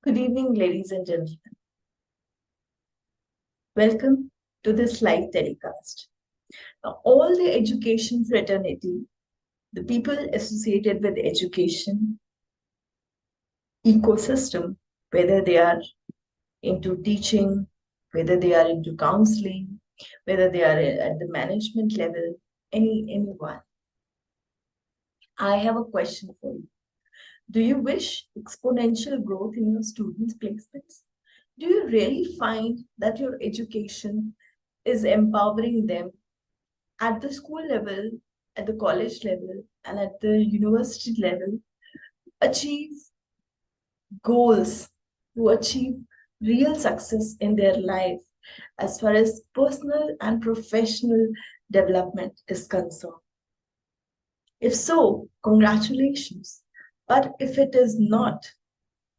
Good evening, ladies and gentlemen. Welcome to this live telecast. Now, all the education fraternity, the people associated with education ecosystem, whether they are into teaching, whether they are into counseling, whether they are at the management level, anyone. I have a question for you. Do you wish exponential growth in your students' placements? Do you really find that your education is empowering them at the school level, at the college level, and at the university level, achieve goals, to achieve real success in their life as far as personal and professional development is concerned? If so, congratulations. But if it is not,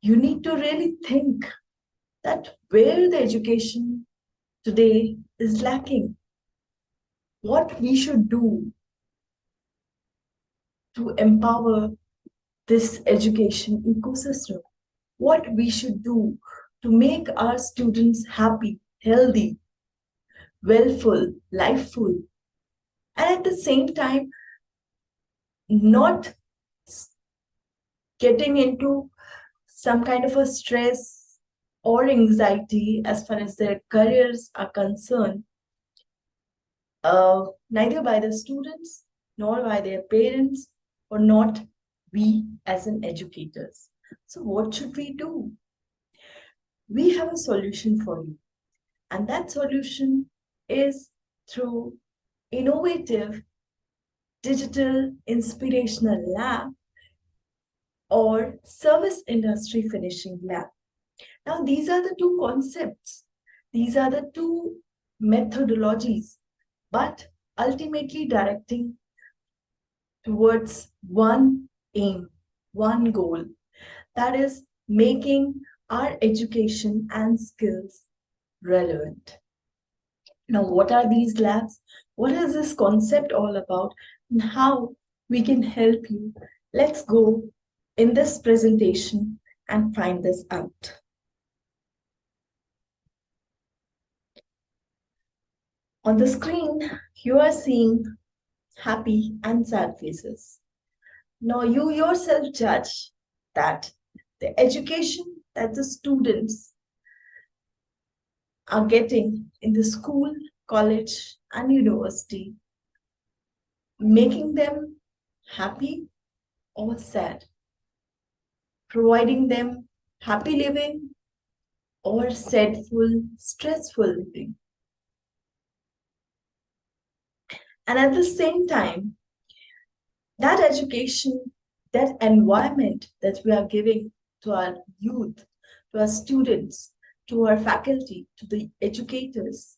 you need to really think that where the education today is lacking, what we should do to empower this education ecosystem, what we should do to make our students happy, healthy, willful, lifeful, and at the same time, not getting into some kind of a stress or anxiety as far as their careers are concerned, neither by the students nor by their parents, or not we as an educators. So what should we do? We have a solution for you, and that solution is through innovative digital inspirational lab or service industry finishing lab. Now, these are the two concepts, these are the two methodologies, but ultimately directing towards one aim, one goal, that is making our education and skills relevant. Now, what are these labs? What is this concept all about? And how we can help you? Let's go in this presentation and find this out. On the screen, you are seeing happy and sad faces. Now, you yourself judge that the education that the students are getting in the school, college, and university, making them happy or sad, providing them happy living or sadful, stressful living. And at the same time, that education, that environment that we are giving to our youth, to our students, to our faculty, to the educators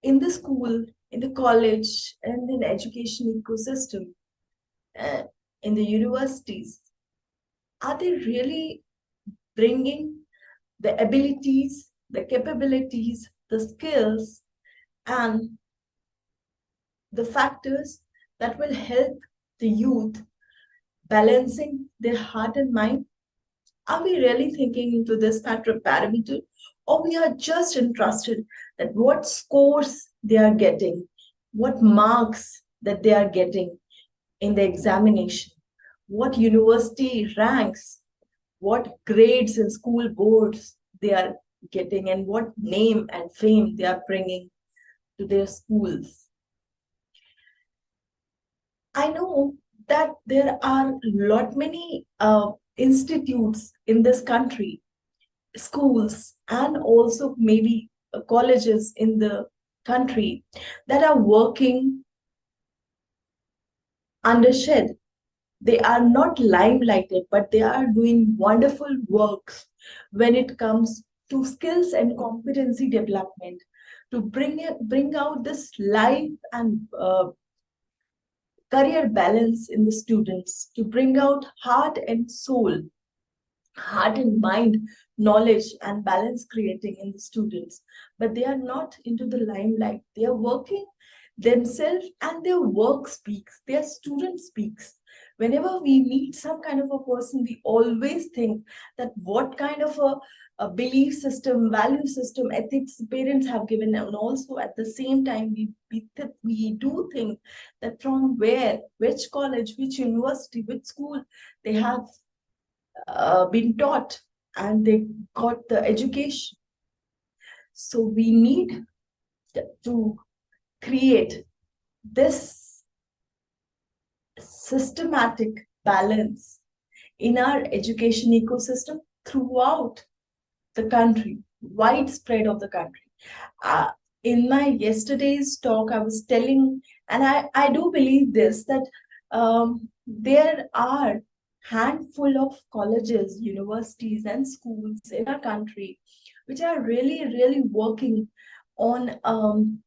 in the school, in the college, and in the education ecosystem, in the universities, are they really bringing the abilities, the capabilities, the skills, and the factors that will help the youth balancing their heart and mind? Are we really thinking into this factor parameter, or we are just interested that what scores they are getting, what marks that they are getting in the examination, what university ranks, what grades in school boards they are getting, and what name and fame they are bringing to their schools? I know that there are lot many institutes in this country, schools, and also maybe colleges in the country that are working under shed. They are not limelighted, but they are doing wonderful works when it comes to skills and competency development, to bring out this life and career balance in the students, to bring out heart and soul, heart and mind, knowledge and balance creating in the students. But they are not into the limelight. They are working themselves, and their work speaks, their student speaks. Whenever we meet some kind of a person, we always think that what kind of a belief system, value system, ethics parents have given, and also at the same time we do think that from where, which college, which university, which school they have been taught and they got the education. So we need to create this systematic balance in our education ecosystem throughout the country, widespread of the country. Uh, in my yesterday's talk, I was telling, and I do believe this, that there are handful of colleges, universities, and schools in our country which are really, really working on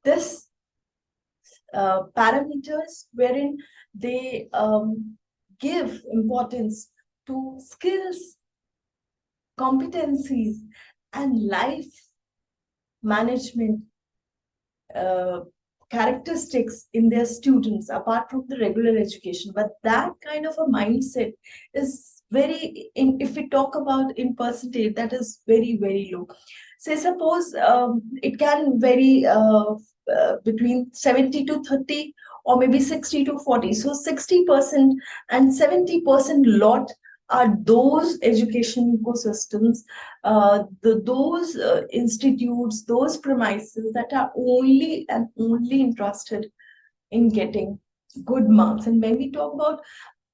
this parameters wherein they give importance to skills, competencies, and life management uh, characteristics in their students apart from the regular education. But that kind of a mindset is very, if we talk about in percentage, that is very, very low. Say suppose it can vary between 70 to 30, or maybe 60 to 40. So 60% and 70% lot are those education ecosystems, those institutes, those premises that are only and only interested in getting good marks. And when we talk about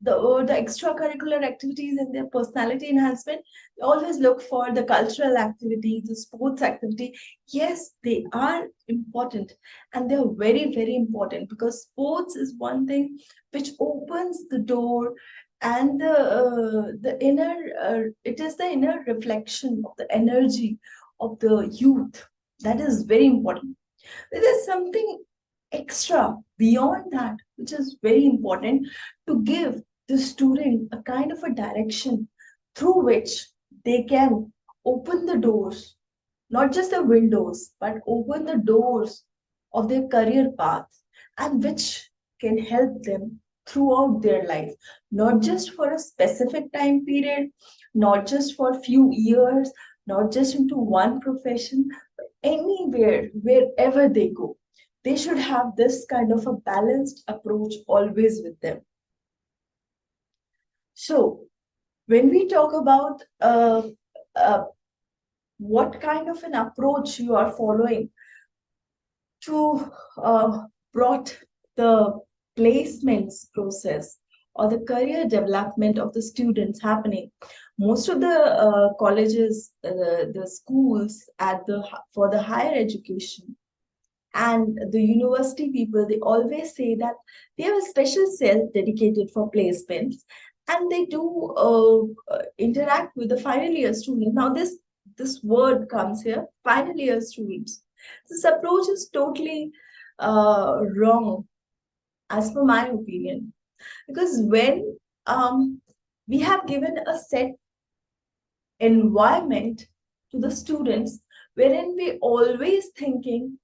the extracurricular activities and their personality enhancement, they always look for the cultural activity, the sports activity. Yes, they are important, and they're very, very important, because sports is one thing which opens the door, and the inner it is the inner reflection of the energy of the youth. That is very important. There's something extra beyond that, which is very important, to give the student a kind of a direction through which they can open the doors, not just the windows, but open the doors of their career path, and which can help them throughout their life, not just for a specific time period, not just for a few years, not just into one profession, but anywhere, wherever they go. They should have this kind of a balanced approach always with them. So, when we talk about uh, what kind of an approach you are following to brought the placements process or the career development of the students happening, most of the colleges, the schools at the for the higher education and the university people, they always say that they have a special cell dedicated for placements, and they do interact with the final year students. Now this word comes here, final year students. This approach is totally wrong, as per my opinion, because when we have given a set environment to the students, wherein we always thinking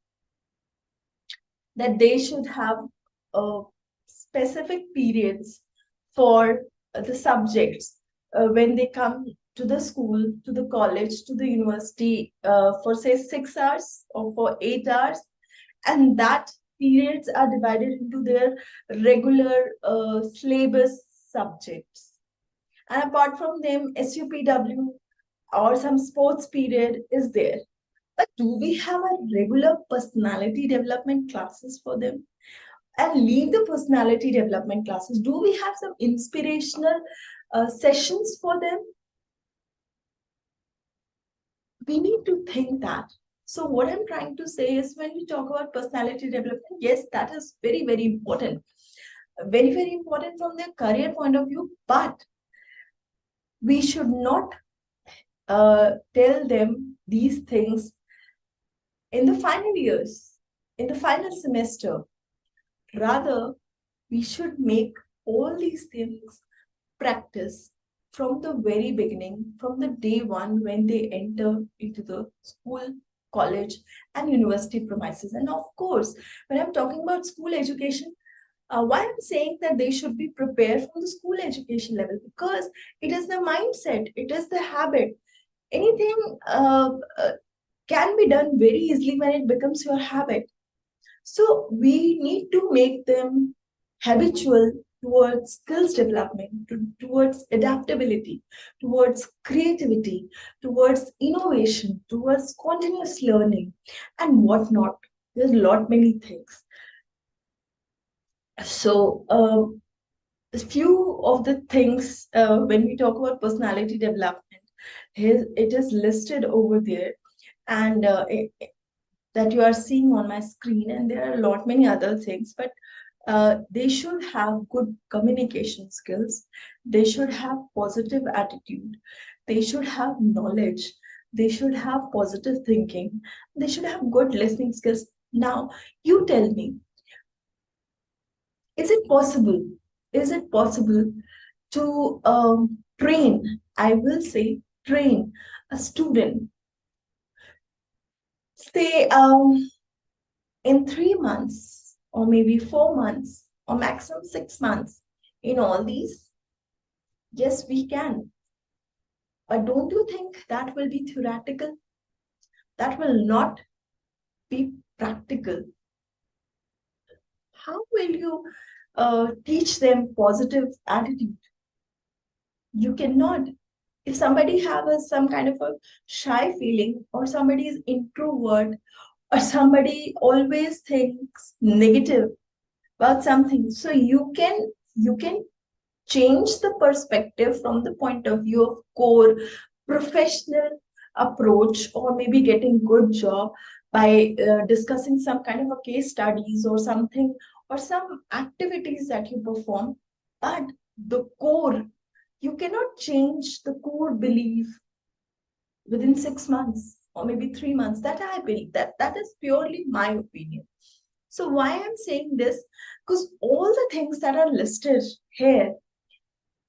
that they should have specific periods for the subjects when they come to the school, to the college, to the university, for say 6 hours or for 8 hours, and that periods are divided into their regular syllabus subjects. And apart from them, SUPW or some sports period is there. But do we have a regular personality development classes for them? And leave the personality development classes, do we have some inspirational sessions for them? We need to think that. So what I'm trying to say is, when we talk about personality development, yes, that is very, very important. Very, very important from their career point of view, but we should not tell them these things in the final years, in the final semester. Rather, we should make all these things practice from the very beginning, from the day one when they enter into the school, college, and university premises. And of course, when I'm talking about school education, Why I'm saying that they should be prepared from the school education level, because it is the mindset, it is the habit. Anything can be done very easily when it becomes your habit. So we need to make them habitual towards skills development, towards adaptability, towards creativity, towards innovation, towards continuous learning, and whatnot. There's a lot many things. So a few of the things when we talk about personality development, it is listed over there, and that you are seeing on my screen, and there are a lot many other things, but they should have good communication skills, they should have positive attitude, they should have knowledge, they should have positive thinking, they should have good listening skills. Now you tell me, is it possible, is it possible to train, I will say train a student, say in 3 months or maybe 4 months or maximum 6 months in all these? Yes, we can. But don't you think that will be theoretical? That will not be practical. How will you teach them positive attitude? You cannot. If somebody have some kind of a shy feeling, or somebody is introvert, or somebody always thinks negative about something, so you can change the perspective from the point of view of core professional approach, or maybe getting good job by discussing some kind of a case studies or something, or some activities that you perform. But the core, you cannot change the core belief within 6 months or maybe 3 months. That I believe, that is purely my opinion. So why I'm saying this, because all the things that are listed here,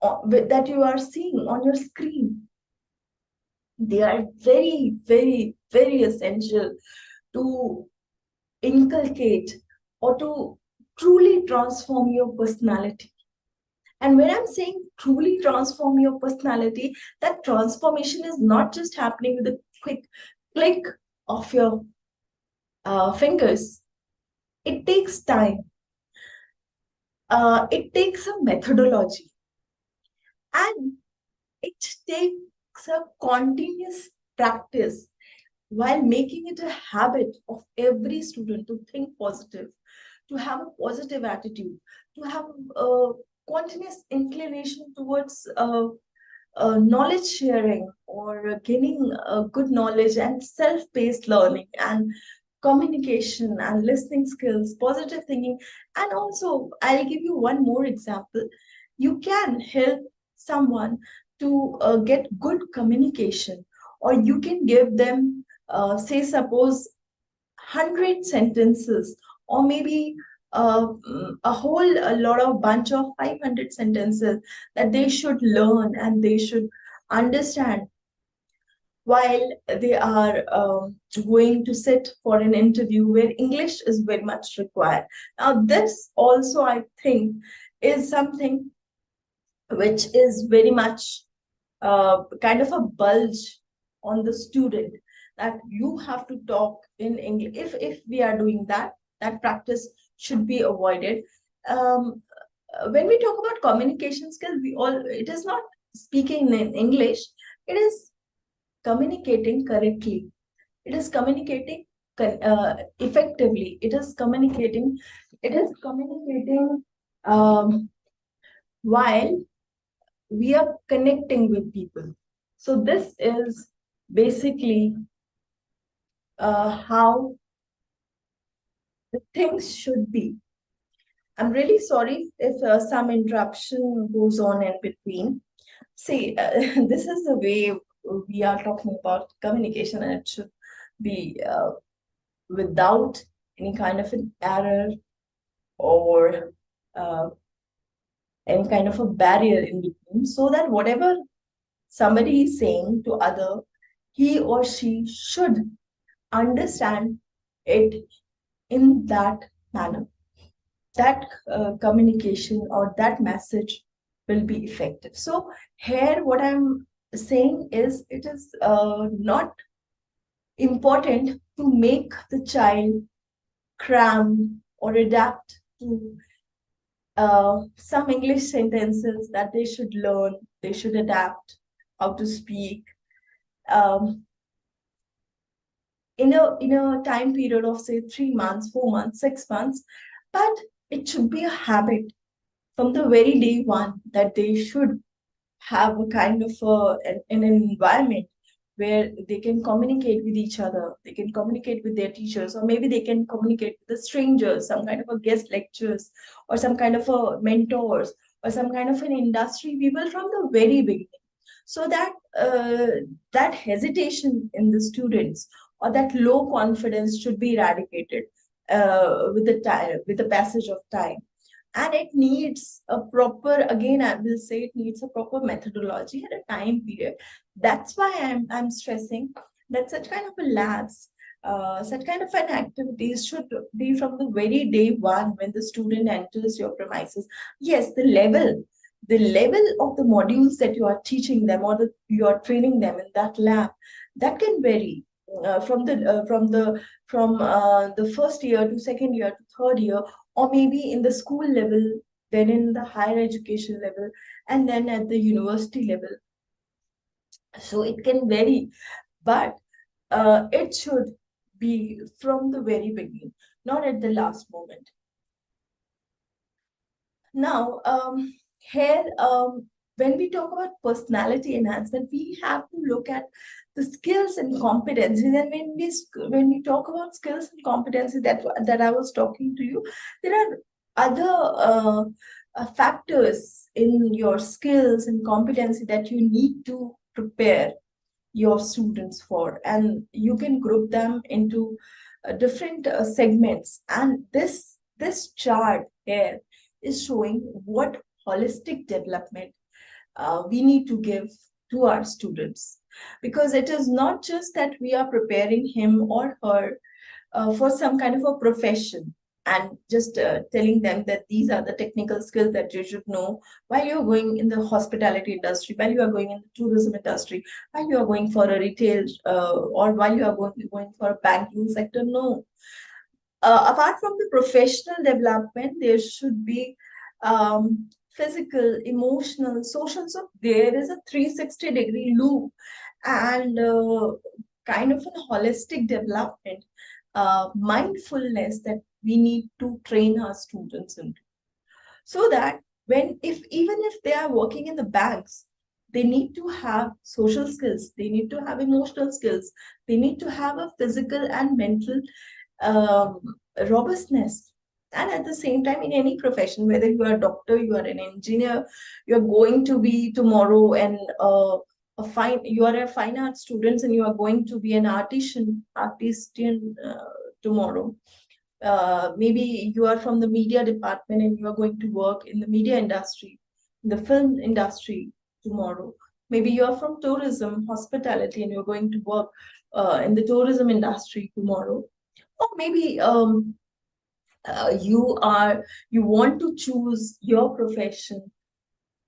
that you are seeing on your screen, they are very, very, very essential to inculcate or to truly transform your personality. And when I'm saying truly transform your personality, that transformation is not just happening with a quick click of your fingers. It takes time. It takes a methodology, and it takes a continuous practice, while making it a habit of every student to think positive, to have a positive attitude, to have a continuous inclination towards knowledge sharing, or gaining good knowledge and self-paced learning and communication and listening skills, positive thinking. And also, I'll give you one more example. You can help someone to get good communication, or you can give them, say, suppose 100 sentences, or maybe a lot of bunch of 500 sentences that they should learn and they should understand while they are going to sit for an interview where English is very much required. Now, this also, I think, is something which is very much kind of a bulge on the student, that you have to talk in English. If we are doing that, that practice should be avoided. Um, when we talk about communication skills, it is not speaking in English. It is communicating correctly. It is communicating effectively. It is communicating. It is communicating while we are connecting with people. So this is basically how the things should be. I'm really sorry if some interruption goes on in between. See, this is the way we are talking about communication, and it should be without any kind of an error, or uh, any kind of a barrier in between, so that whatever somebody is saying to other, he or she should understand it in that manner. that communication or that message will be effective. So here, what I'm saying is, it is not important to make the child cram or adapt to some English sentences that they should learn, they should adapt how to speak um, in a time period of say 3 months, 4 months, 6 months, but it should be a habit from the very day one that they should have a kind of an environment where they can communicate with each other, they can communicate with their teachers, or maybe they can communicate with the strangers, some kind of a guest lectures, or some kind of a mentors, or some kind of an industry people from the very beginning, so that that hesitation in the students or that low confidence should be eradicated with the time, with the passage of time. And it needs a proper, again I will say, it needs a proper methodology and a time period. That's why I'm stressing that such kind of a labs, such kind of an activities should be from the very day one when the student enters your premises. Yes, the level of the modules that you are teaching them, or that you are training them in that lab, that can vary from the first year to second year to third year, or maybe in the school level, then in the higher education level, and then at the university level. So it can vary, but it should be from the very beginning, not at the last moment. Now, here, when we talk about personality enhancement, we have to look at the skills and competencies. And when we talk about skills and competencies that I was talking to you, there are other factors in your skills and competency that you need to prepare your students for, and you can group them into different segments. And this chart here is showing what holistic development we need to give to our students, because it is not just that we are preparing him or her for some kind of a profession, and just telling them that these are the technical skills that you should know while you're going in the hospitality industry, while you are going in the tourism industry, while you are going for a retail, or while you are going for a banking sector. No, apart from the professional development, there should be physical, emotional, social. So there is a 360-degree loop, and kind of a holistic development, mindfulness that we need to train our students into, so that when if even if they are working in the banks, they need to have social skills, they need to have emotional skills, they need to have a physical and mental um, robustness. And at the same time, in any profession, whether you are a doctor, you are an engineer, you are going to be tomorrow, and you are a fine art student and you are going to be an artisan tomorrow. Maybe you are from the media department and you are going to work in the media industry, in the film industry tomorrow. Maybe you are from tourism, hospitality, and you're going to work in the tourism industry tomorrow. Or maybe you want to choose your profession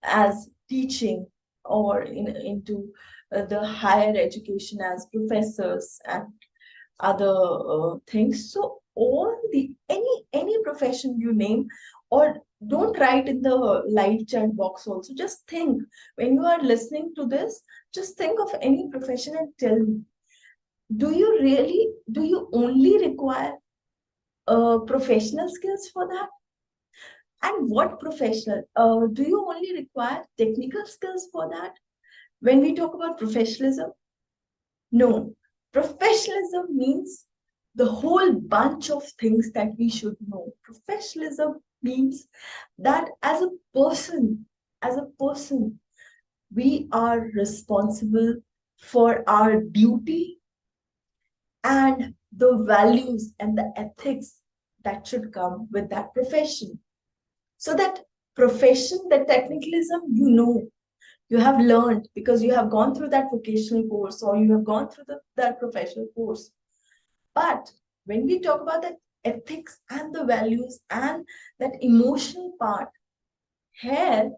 as teaching, or into the higher education as professors and other things. So all the any profession you name, or don't write in the live chat box also. Just think, when you are listening to this, just think of any profession and tell me, do you only require professional skills for that? And what professional? Do you only require technical skills for that? When we talk about professionalism, no. Professionalism means the whole bunch of things that we should know. Professionalism means that as a person, we are responsible for our duty and the values and the ethics that should come with that profession. So that profession, that technicalism, you have learned because you have gone through that vocational course, or you have gone through that professional course. But when we talk about that ethics and the values and that emotional part, here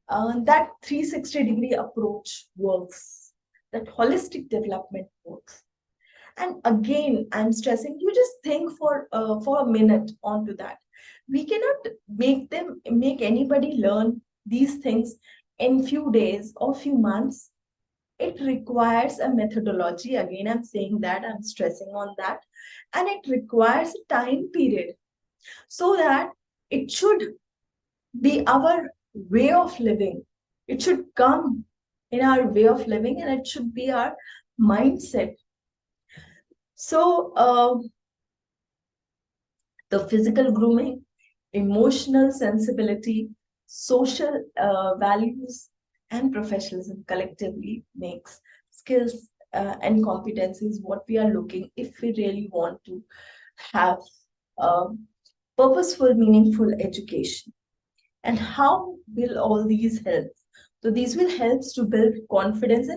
that 360-degree approach works, that holistic development works. And again, I'm stressing, you just think for a minute onto that. We cannot make anybody learn these things in few days or few months. It requires a methodology. Again, I'm saying that, I'm stressing on that. And it requires a time period, so that it should be our way of living. It should come in our way of living, and it should be our mindset. So, the physical grooming, emotional sensibility, social values, and professionalism collectively makes skills and competencies what we are looking, if we really want to have a purposeful, meaningful education. And how will all these help? So these will help to build confidence.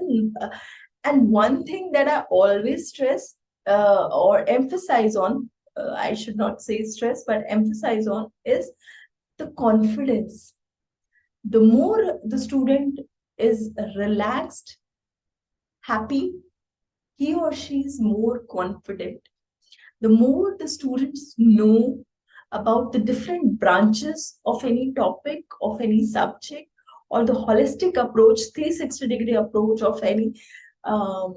And one thing that I always stress or emphasize on, I should not say stress, but emphasize on, is the confidence. The more the student is relaxed, happy, he or she is more confident. The more the students know about the different branches of any topic, of any subject, or the holistic approach, 360-degree approach of any um,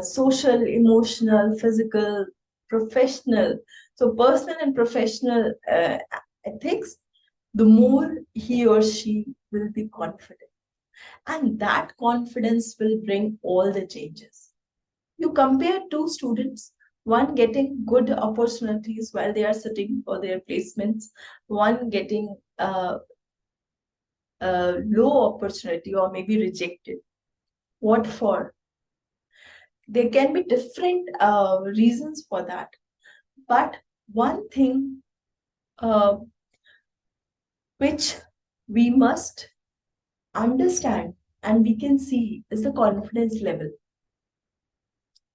social, emotional, physical, professional, so personal and professional ethics, the more he or she will be confident. And that confidence will bring all the changes. You compare two students, one getting good opportunities while they are sitting for their placements, one getting low opportunity or maybe rejected. What for? There can be different reasons for that. But one thing uh, which we must understand and we can see is the confidence level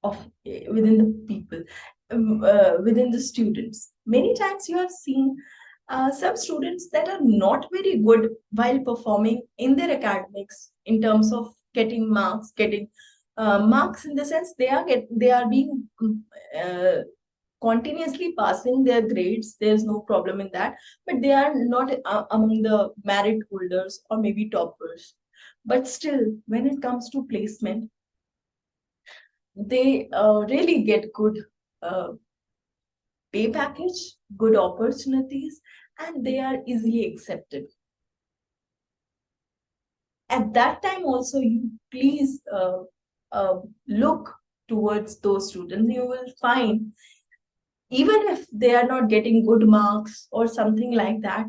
of within the people, within the students. Many times you have seen some students that are not very good while performing in their academics in terms of getting marks, in the sense they are being uh, continuously passing their grades. There's no problem in that, but they are not among the merit holders or maybe toppers. But still, when it comes to placement, they really get good uh, pay package, good opportunities, and they are easily accepted. At that time, also, you please look towards those students. You will find, even if they are not getting good marks or something like that,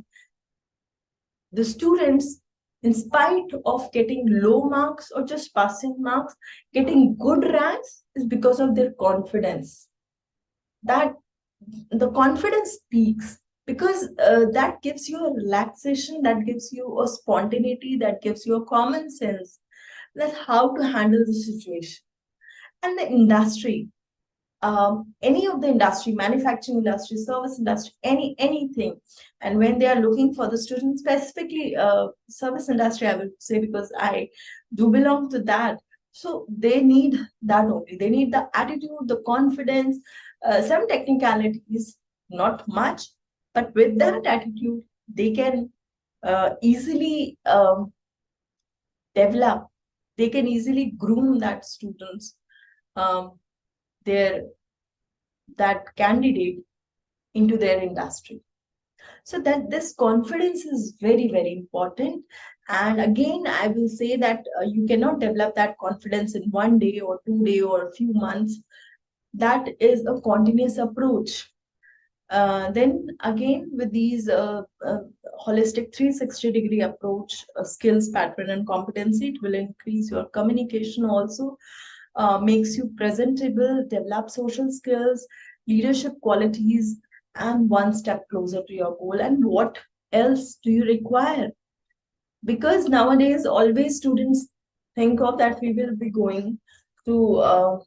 the students, in spite of getting low marks or just passing marks, getting good ranks is because of their confidence. That the confidence speaks, because that gives you a relaxation, that gives you a spontaneity, that gives you a common sense that how to handle the situation. And the industry, any of the industry, manufacturing industry, service industry, anything. And when they are looking for the students, specifically service industry, I would say, because I do belong to that. So they need that only. They need the attitude, the confidence, some technicalities, not much, but with that attitude, they can easily develop. They can easily groom that students, um, their that candidate into their industry. So that this confidence is very, very important. And again, I will say that you cannot develop that confidence in 1 day or 2 day or a few months. That is a continuous approach. Then again, with these holistic 360-degree approach, skills, pattern, and competency, it will increase your communication also, makes you presentable, develop social skills, leadership qualities, and one step closer to your goal. And what else do you require? Because nowadays, always students think of that we will be going to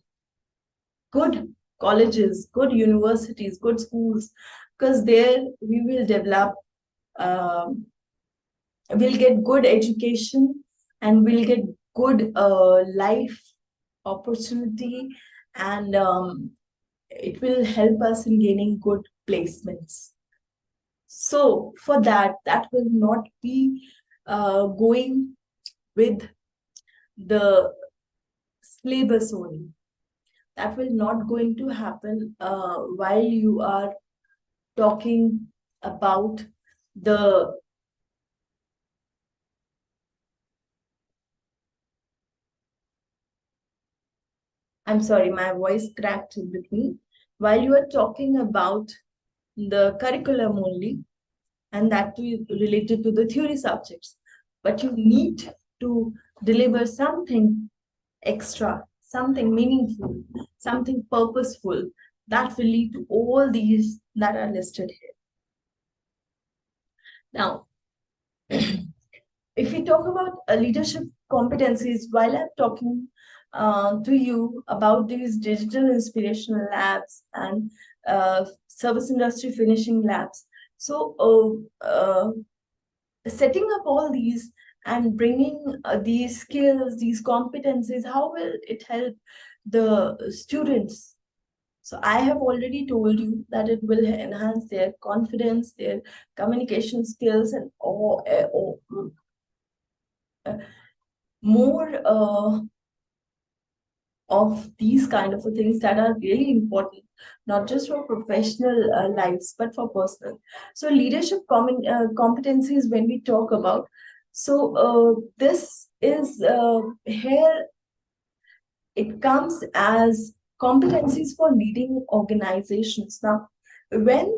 good colleges, good universities, good schools, because there we will develop, um, we'll get good education, and we'll get good life opportunity, and it will help us in gaining good placements. So for that, that will not be going with the syllabus only. That will not going to happen while you are talking about the, I'm sorry, my voice cracked in between. While you are talking about the curriculum only, and that too related to the theory subjects. But you need to deliver something extra, something meaningful, something purposeful that will lead to all these that are listed here. Now, if we talk about leadership competencies, while I'm talking to you about these digital inspirational labs and service industry finishing labs, so setting up all these and bringing these skills, these competencies, how will it help the students? So I have already told you that it will enhance their confidence, their communication skills, and or uh, more of these kind of things that are really important, not just for professional lives, but for personal. So leadership competencies, when we talk about, so this is here, it comes as competencies for leading organizations. Now, when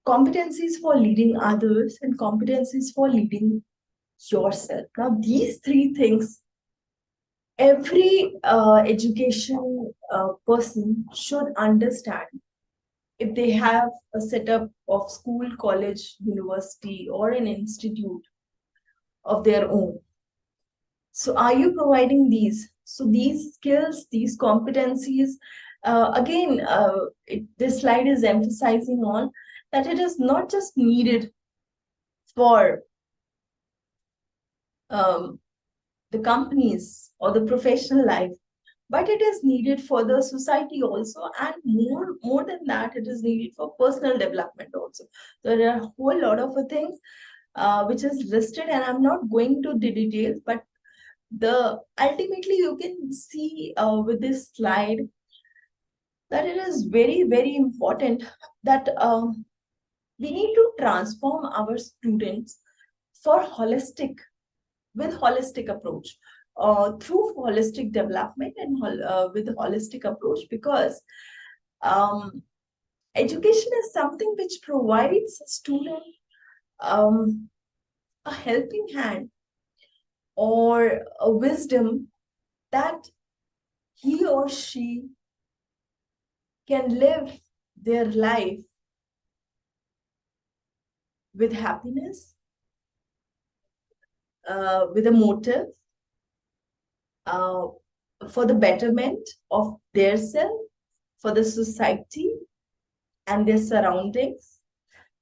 competencies for leading others and competencies for leading yourself, now these three things every education person should understand if they have a setup of school, college, university, or an institute of their own. So, are you providing these? So, these skills, these competencies, again, this slide is emphasizing on that it is not just needed for um, the companies or the professional life, but it is needed for the society also, and more than that, it is needed for personal development also. There are a whole lot of things which is listed, and I'm not going to the details, but the ultimately you can see with this slide that it is very important that we need to transform our students for holistic, with holistic approach, through holistic development and with holistic approach, because um, education is something which provides a student um, a helping hand or a wisdom that he or she can live their life with happiness, with a motive, uh, for the betterment of their self, for the society and their surroundings,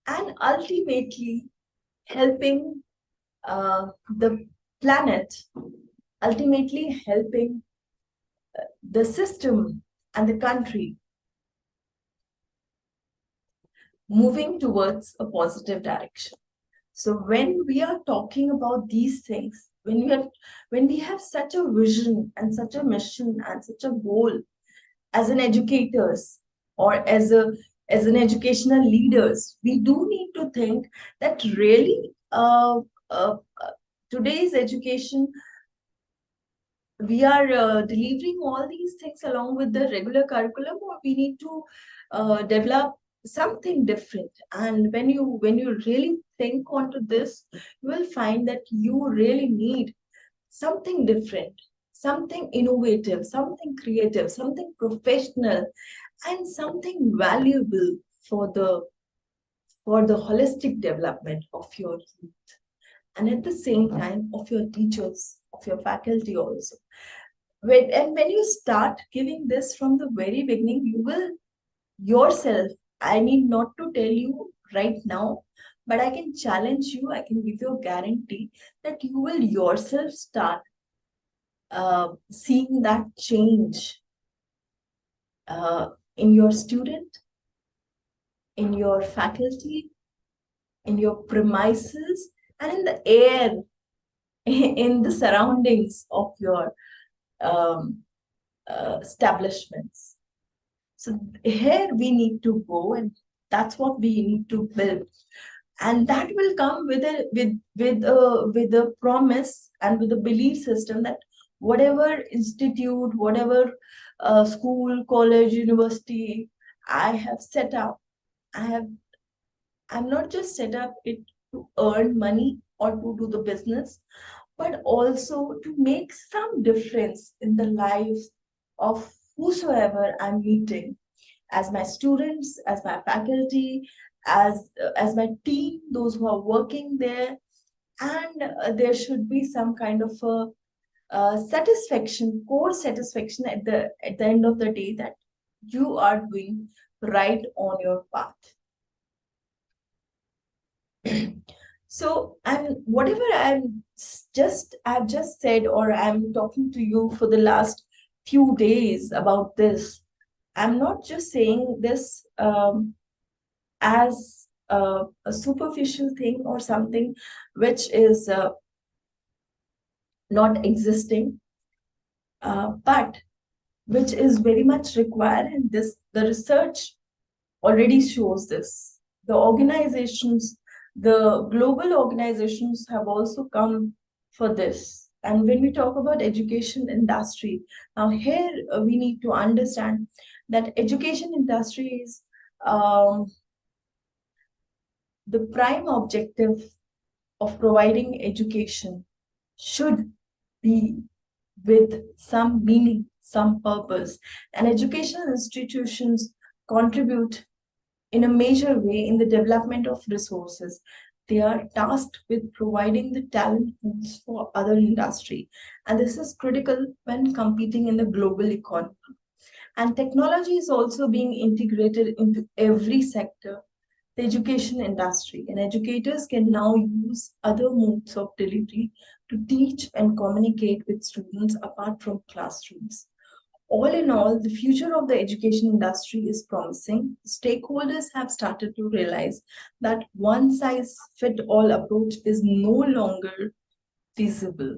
and ultimately helping the planet, ultimately helping the system and the country moving towards a positive direction. So when we are talking about these things, when we have such a vision and such a mission and such a goal as an educators, or as an educational leaders, we do need to think that really today's education, we are delivering all these things along with the regular curriculum, or we need to develop something different. And when you really think onto this, you will find that you really need something different, something innovative, something creative, something professional, and something valuable for the holistic development of your youth, and at the same time of your teachers, of your faculty also. when you start giving this from the very beginning, you will yourself, I need not to tell you right now, but I can challenge you, I can give you a guarantee that you will yourself start seeing that change in your student, in your faculty, in your premises, and in the air, in the surroundings of your um, establishments. So here we need to go, and that's what we need to build, and that will come with a promise and with a belief system that whatever institute, whatever school, college, university I have set up, I have I'm not just set up it to earn money or to do the business, but also to make some difference in the lives of whosoever I'm meeting, as my students, as my faculty, as my team, those who are working there, and there should be some kind of a satisfaction, core satisfaction at the end of the day that you are doing right on your path. So, and whatever I've just said, or I'm talking to you for the last few days about this, I'm not just saying this as a superficial thing or something which is not existing, but which is very much required. And this, the research already shows this. The organizations, the global organizations have also come for this. And when we talk about education industry, now here we need to understand that education industry is the prime objective of providing education should be with some meaning, some purpose. And educational institutions contribute in a major way in the development of resources. They are tasked with providing the talent pools for other industry. And this is critical when competing in the global economy. And technology is also being integrated into every sector, the education industry, and educators can now use other modes of delivery to teach and communicate with students apart from classrooms. All in all, the future of the education industry is promising. Stakeholders have started to realize that one size fit all approach is no longer feasible,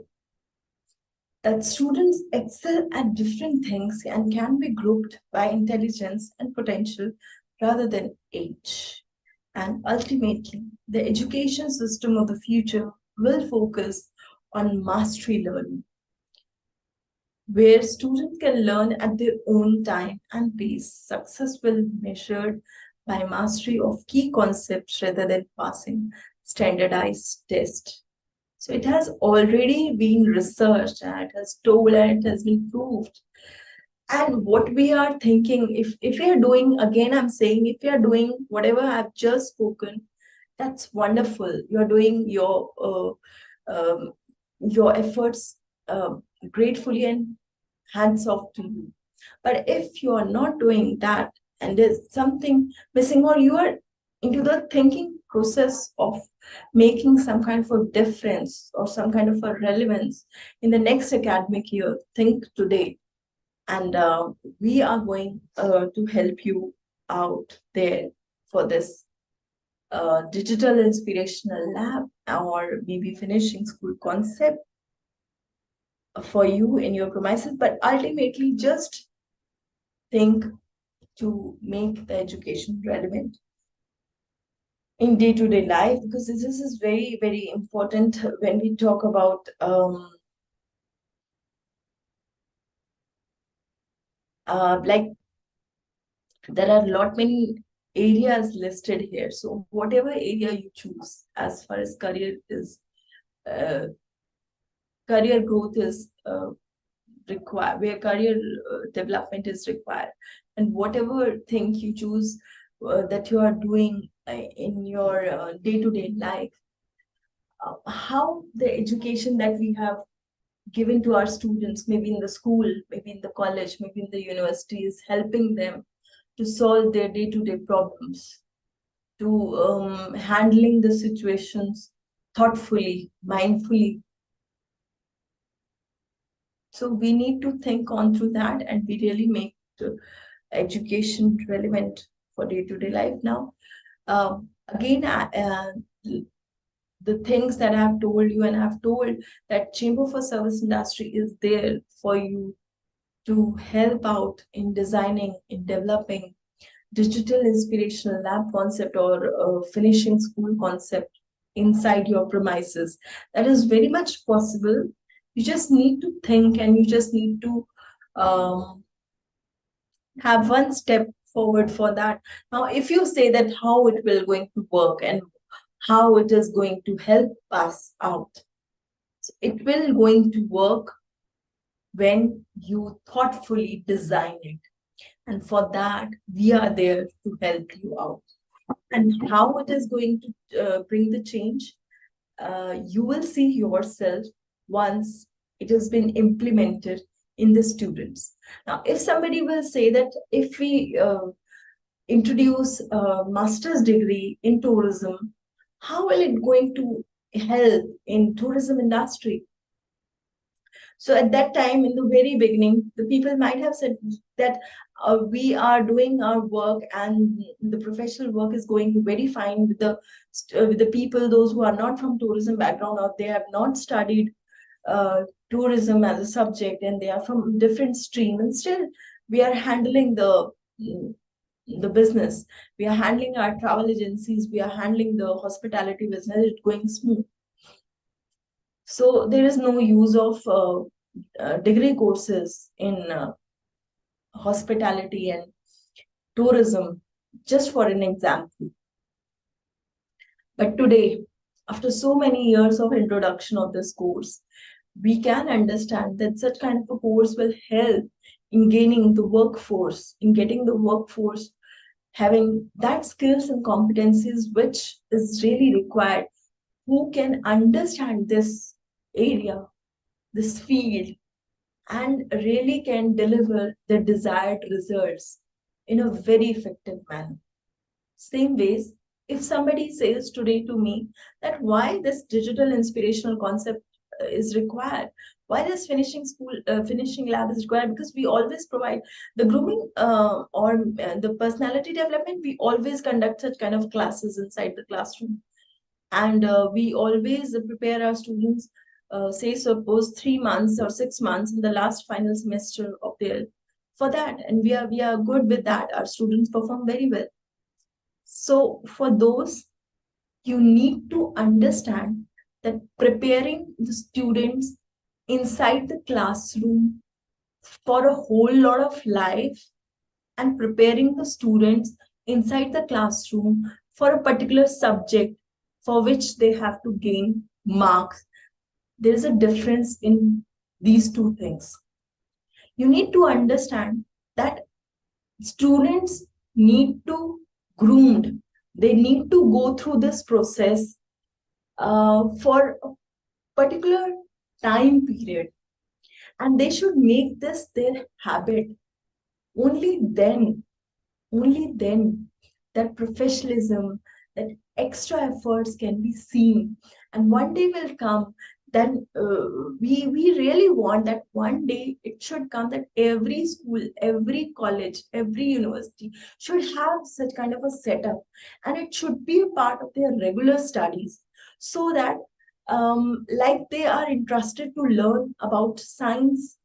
that students excel at different things and can be grouped by intelligence and potential rather than age. And ultimately, the education system of the future will focus on mastery learning, where students can learn at their own time and pace. Success will be measured by mastery of key concepts rather than passing standardized tests. So it has already been researched and it has told and it has been proved. And what we are thinking, if we are doing, again, I'm saying, if we are doing whatever I've just spoken, that's wonderful. You're doing your efforts gratefully and hands off to you. But if you are not doing that and there's something missing, or you are into the thinking process of making some kind of a difference or some kind of a relevance in the next academic year, think today. And we are going to help you out there for this digital inspirational lab, or maybe finishing school concept for you in your premises. But ultimately, just think to make the education relevant in day-to-day life, because this is very, very important when we talk about like there are a lot many areas listed here. So whatever area you choose as far as uh, career growth is required, where career development is required, and whatever thing you choose that you are doing in your day-to-day life, how the education that we have given to our students, maybe in the school, maybe in the college, maybe in the university, is helping them to solve their day-to-day problems, to handling the situations thoughtfully, mindfully. So we need to think on through that, and we really make the education relevant for day-to-day life now. Again, the things that I've told you, and I've told that Chamber for Service Industry is there for you to help out in designing, in developing digital inspirational lab concept or finishing school concept inside your premises. That is very much possible. You just need to think, and you just need to um, have one step forward for that. Now, if you say that how it will going to work and how it is going to help us out, so it will going to work when you thoughtfully design it. And for that, we are there to help you out. And how it is going to bring the change, you will see yourself once it has been implemented in the students. Now, if somebody will say that if we introduce a master's degree in tourism, how will it going to help in tourism industry? So at that time, in the very beginning, the people might have said that we are doing our work, and the professional work is going very fine with the people, those who are not from tourism background, or they have not studied tourism as a subject, and they are from different stream, and still we are handling the business. We are handling our travel agencies. We are handling the hospitality business. It's going smooth. So there is no use of degree courses in hospitality and tourism, just for an example. But today, after so many years of introduction of this course, we can understand that such kind of a course will help in gaining the workforce, in getting the workforce having that skills and competencies which is really required, who can understand this area, this field, and really can deliver the desired results in a very effective manner. Same ways, if somebody says today to me that why this digital inspirational concept is required, why this finishing lab is required, because we always provide the grooming or the personality development. We always conduct such kind of classes inside the classroom, and we always prepare our students, say suppose 3 months or 6 months in the last final semester of their for that, and we are good with that. Our students perform very well. So for those, you need to understand that preparing the students inside the classroom for a whole lot of life, and preparing the students inside the classroom for a particular subject for which they have to gain marks, there is a difference in these two things. You need to understand that students need to groomed, they need to go through this process for a particular time period, and they should make this their habit. Only then, only then, that professionalism, that extra efforts can be seen. And one day will come, then we really want that one day it should come that every school, every college, every university should have such kind of a setup, and it should be a part of their regular studies, so that like they are interested to learn about science,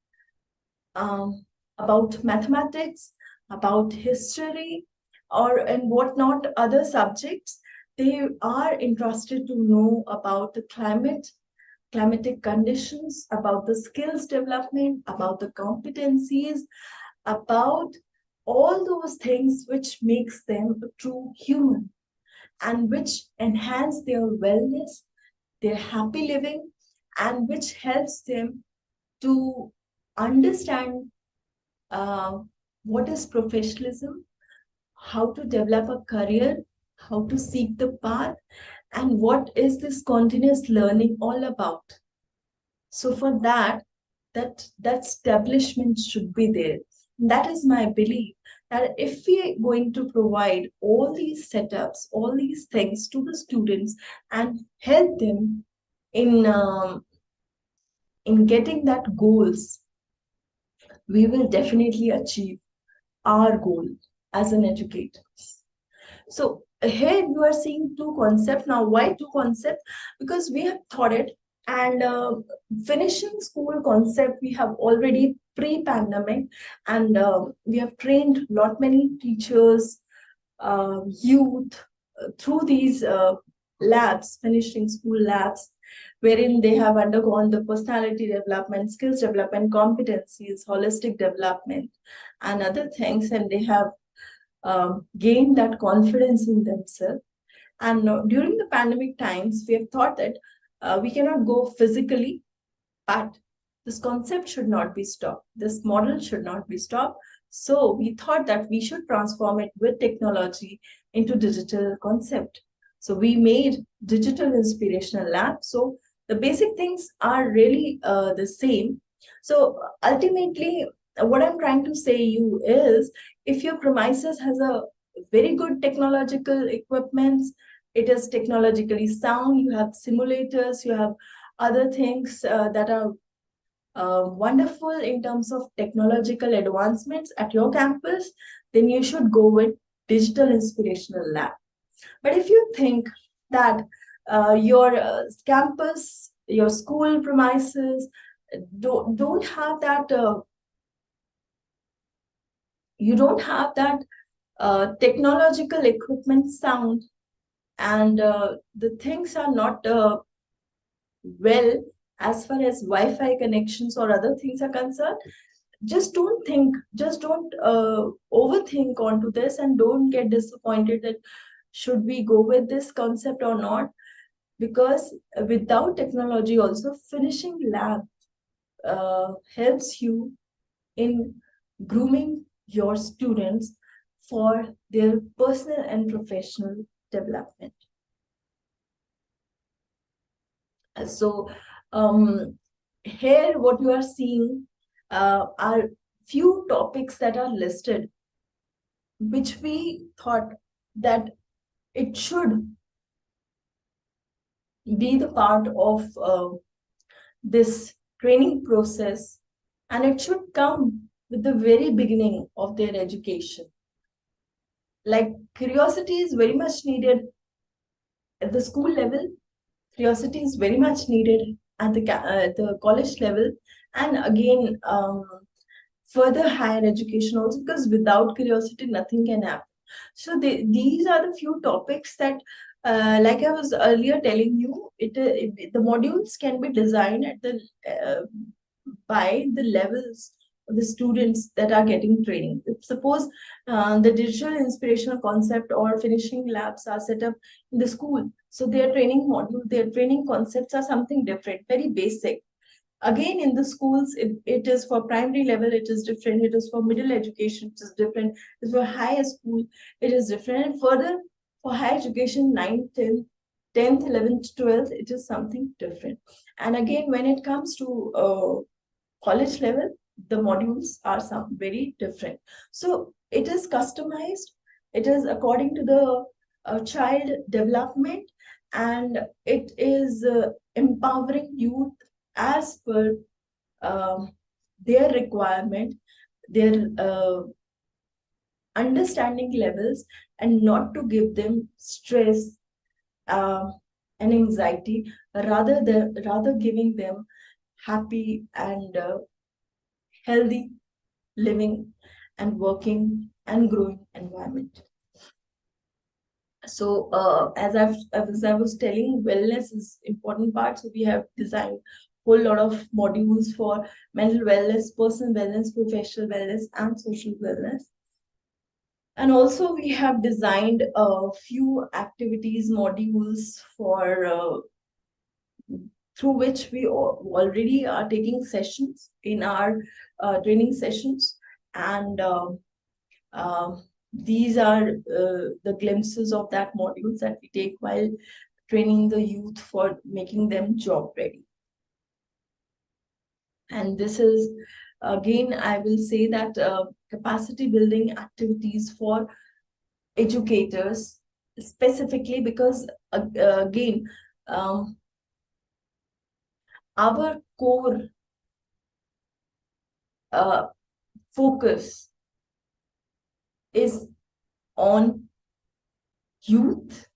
about mathematics, about history, or and whatnot other subjects. They are interested to know about the climate, climatic conditions, about the skills development, about the competencies, about all those things which makes them a true human, and which enhance their wellness, their happy living, and which helps them to understand uh, what is professionalism, how to develop a career, how to seek the path, and what is this continuous learning all about. So for that, that establishment should be there. That is my belief, that if we are going to provide all these setups, all these things to the students and help them in getting that goals, we will definitely achieve our goal as an educator. So here you are seeing two concepts. Now, why two concepts? Because we have thought it, and finishing school concept we have already pre-pandemic, and we have trained lot many teachers, youth through these labs, finishing school labs, wherein they have undergone the personality development, skills development, competencies, holistic development, and other things, and they have gain that confidence in themselves. And during the pandemic times, we have thought that we cannot go physically, but this concept should not be stopped. This model should not be stopped. So we thought that we should transform it with technology into digital concept. So we made digital inspirational lab. So the basic things are really the same. So ultimately, what I'm trying to say you is, if your premises has a very good technological equipments, it is technologically sound, you have simulators, you have other things that are wonderful in terms of technological advancements at your campus, then you should go with digital inspirational lab. But if you think that your campus, your school premises don't have that, you don't have that technological equipment sound, and the things are not well as far as Wi-Fi connections or other things are concerned, just don't think, just don't overthink onto this, and don't get disappointed that should we go with this concept or not. Because without technology also, finishing lab helps you in grooming your students for their personal and professional development. So here what you are seeing are few topics that are listed, which we thought that it should be the part of this training process, and it should come with the very beginning of their education. Like, curiosity is very much needed at the school level, curiosity is very much needed at the college level, and again further higher education also, because without curiosity nothing can happen. So these are the few topics that like I was earlier telling you, the modules can be designed at the by the levels of the students that are getting training. If suppose the digital inspirational concept or finishing labs are set up in the school, so their training module, their training concepts are something different, very basic. Again, in the schools, it is for primary level, it is different. It is for middle education, it is different. It is for higher school, it is different. And further, for higher education, 9th, 10th, 11th, 12th, it is something different. And again, when it comes to college level, the modules are some very different. So it is customized, it is according to the child development, and it is empowering youth as per their requirement, their understanding levels, and not to give them stress uh, and anxiety, rather giving them happy and healthy living and working and growing environment. So as I was telling, wellness is important part. So we have designed whole lot of modules for mental wellness, personal wellness, professional wellness, and social wellness. And also we have designed a few activities modules for through which we already are taking sessions in our training sessions, and these are the glimpses of that modules that we take while training the youth for making them job ready. And this is, again, I will say that capacity building activities for educators, specifically because, again, um, our core uh, focus is on youth,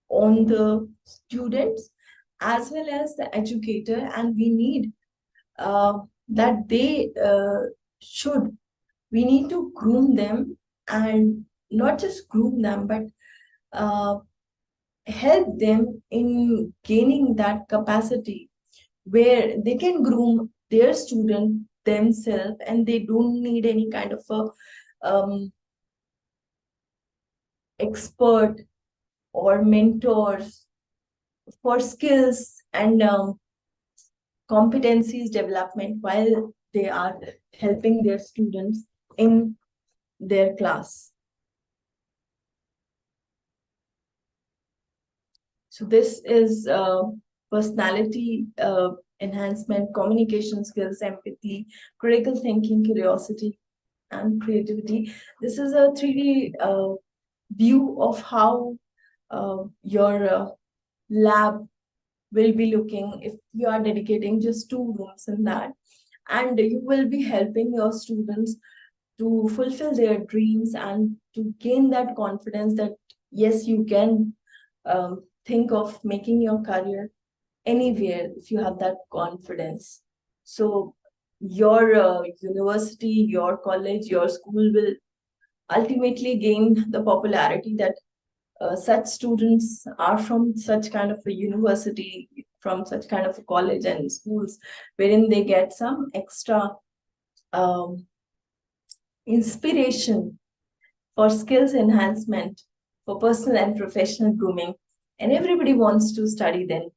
on the students, as well as the educator, and we need that they should, we need to groom them, and not just groom them, but uh, help them in gaining that capacity where they can groom their student themselves, and they don't need any kind of a expert or mentors for skills and competencies development while they are helping their students in their class. So this is personality enhancement, communication skills, empathy, critical thinking, curiosity, and creativity. This is a 3D view of how your lab will be looking if you are dedicating just 2 rooms in that. And you will be helping your students to fulfill their dreams and to gain that confidence that yes, you can think of making your career anywhere if you have that confidence. So your university, your college, your school will ultimately gain the popularity that such students are from such kind of a university, from such kind of a college and schools, wherein they get some extra um, inspiration for skills enhancement, for personal and professional grooming, and everybody wants to study then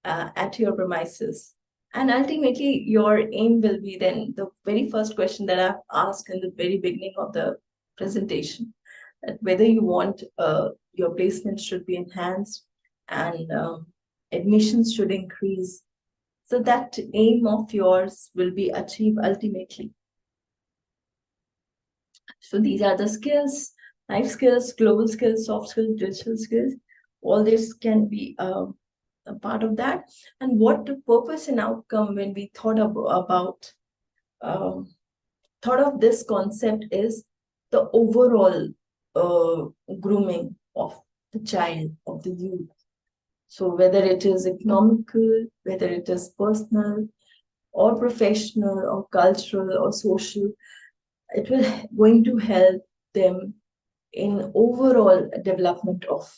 at your premises. And ultimately, your aim will be then the very first question that I've asked in the very beginning of the presentation, that whether you want your placement should be enhanced and admissions should increase. So that aim of yours will be achieved ultimately. So these are the skills, life skills, global skills, soft skills, digital skills. All this can be a part of that. And what the purpose and outcome when we about um, thought of this concept is the overall grooming of the child, of the youth. So whether it is economical, whether it is personal or professional or cultural or social, it will going to help them in overall development of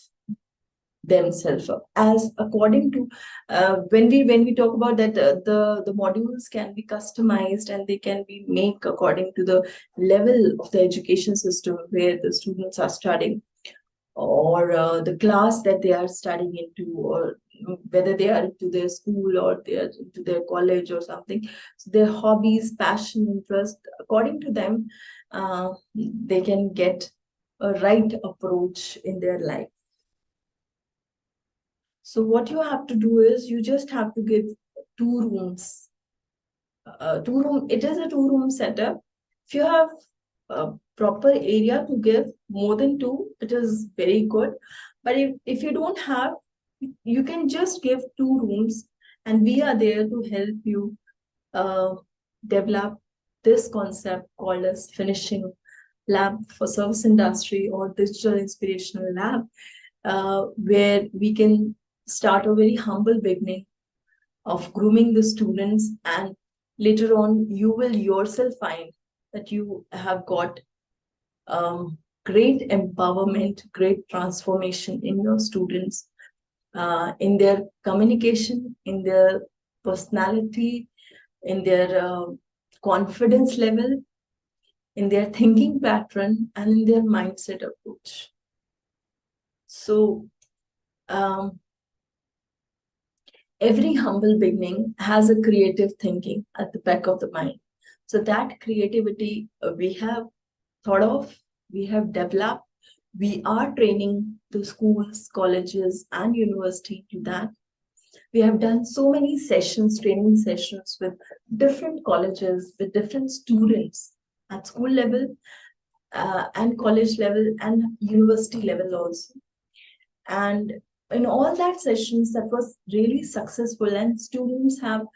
themselves. As according to when we talk about that, the modules can be customized and they can be made according to the level of the education system where the students are studying, or the class that they are studying into, or whether they are into their school or they are into their college or something. So their hobbies, passion, interest, according to them, they can get a right approach in their life. So what you have to do is you just have to give 2 rooms. 2 room, it is a 2 room setup. If you have a proper area to give more than two, it is very good. But if you don't have, you can just give 2 rooms, and we are there to help you uh, develop this concept called as finishing lab for service industry or digital inspirational lab, where we can start a very humble beginning of grooming the students, and later on you will yourself find that you have got great empowerment, great transformation in your students, in their communication, in their personality, in their confidence level, in their thinking pattern, and in their mindset approach. So every humble beginning has a creative thinking at the back of the mind. So that creativity we have thought of, we have developed, we are training the schools, colleges, and university to that. We have done so many sessions, training sessions with different colleges, with different students at school level, and college level and university level also. And in all that sessions, that was really successful, and students have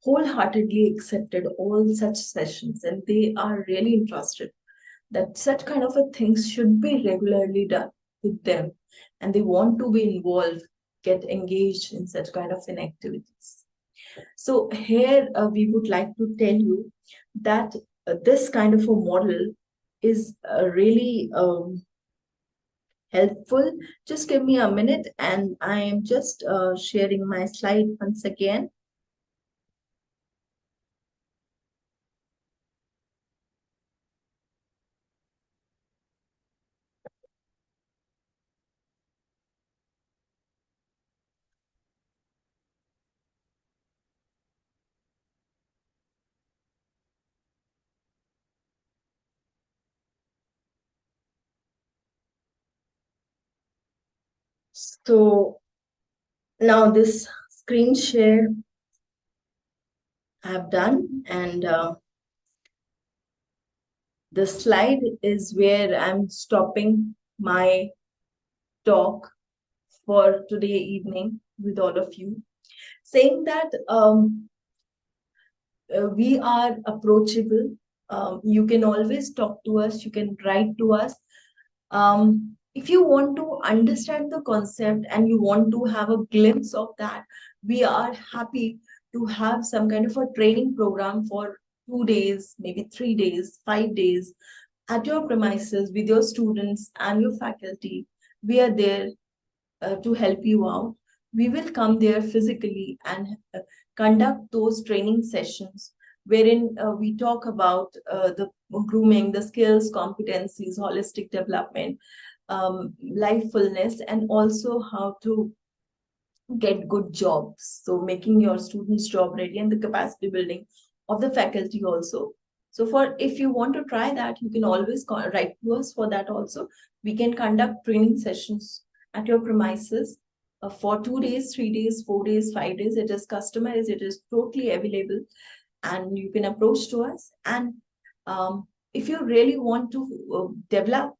wholeheartedly accepted all such sessions, and they are really interested that such kind of a things should be regularly done with them, and they want to be involved, get engaged in such kind of an activities. So here we would like to tell you that this kind of a model is really helpful. Just give me a minute, and I am just sharing my slide once again. So now this screen share I have done, and the slide is where I'm stopping my talk for today evening with all of you, saying that we are approachable. You can always talk to us, you can write to us. If you want to understand the concept and you want to have a glimpse of that, we are happy to have some kind of a training program for 2 days, maybe 3 days, 5 days at your premises with your students and your faculty. We are there to help you out. We will come there physically and conduct those training sessions wherein we talk about the grooming, the skills, competencies, holistic development, lifefulness, and also how to get good jobs. So making your students job ready and the capacity building of the faculty also. So for if you want to try that, you can always write to us for that also. We can conduct training sessions at your premises for 2 days, 3 days, 4 days, 5 days. It is customized, it is totally available, and you can approach to us. And if you really want to develop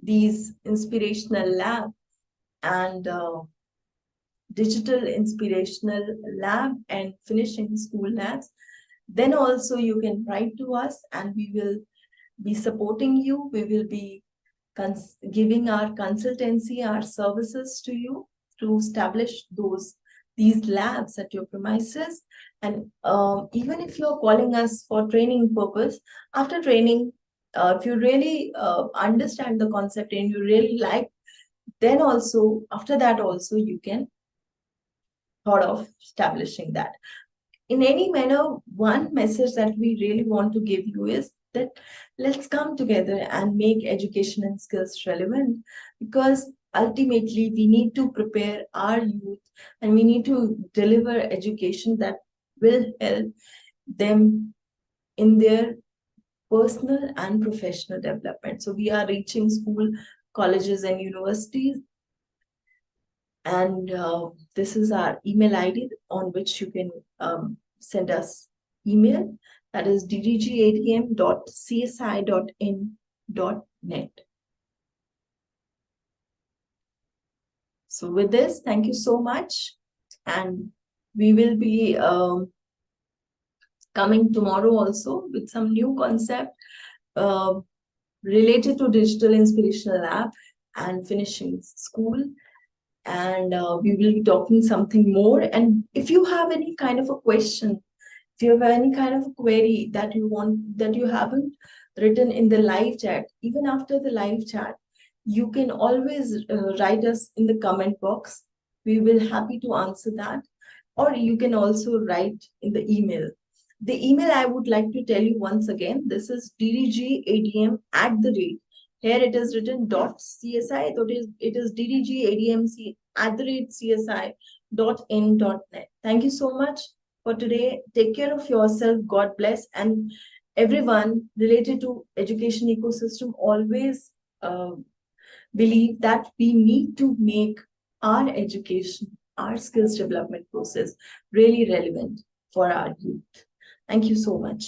these inspirational lab and digital inspirational lab and finishing school labs, then also you can write to us and we will be supporting you. We will be giving our consultancy, our services to you to establish these labs at your premises. And even if you're calling us for training purpose, after training, if you really understand the concept and you really like, then also after that also you can thought of establishing that. In any manner, one message that we really want to give you is that let's come together and make education and skills relevant, because ultimately we need to prepare our youth and we need to deliver education that will help them in their personal and professional development. So we are reaching school, colleges, and universities, and this is our email ID on which you can send us email. That is ddgadm.csi.in.net. So with this, thank you so much. And we will be coming tomorrow also with some new concept uh, related to digital inspirational lab and finishing school. And we will be talking something more. And if you have any kind of a question, if you have any kind of a query that you want, that you haven't written in the live chat, even after the live chat, you can always write us in the comment box. We will happy to answer that. Or you can also write in the email. The email I would like to tell you once again, this is ddgadm at the rate. Here it is written .csi, so it is ddgadmc at the rate csi.in.net. Thank you so much for today. Take care of yourself. God bless. And everyone related to education ecosystem, always believe that we need to make our education our skills development process really relevant for our youth. Thank you so much.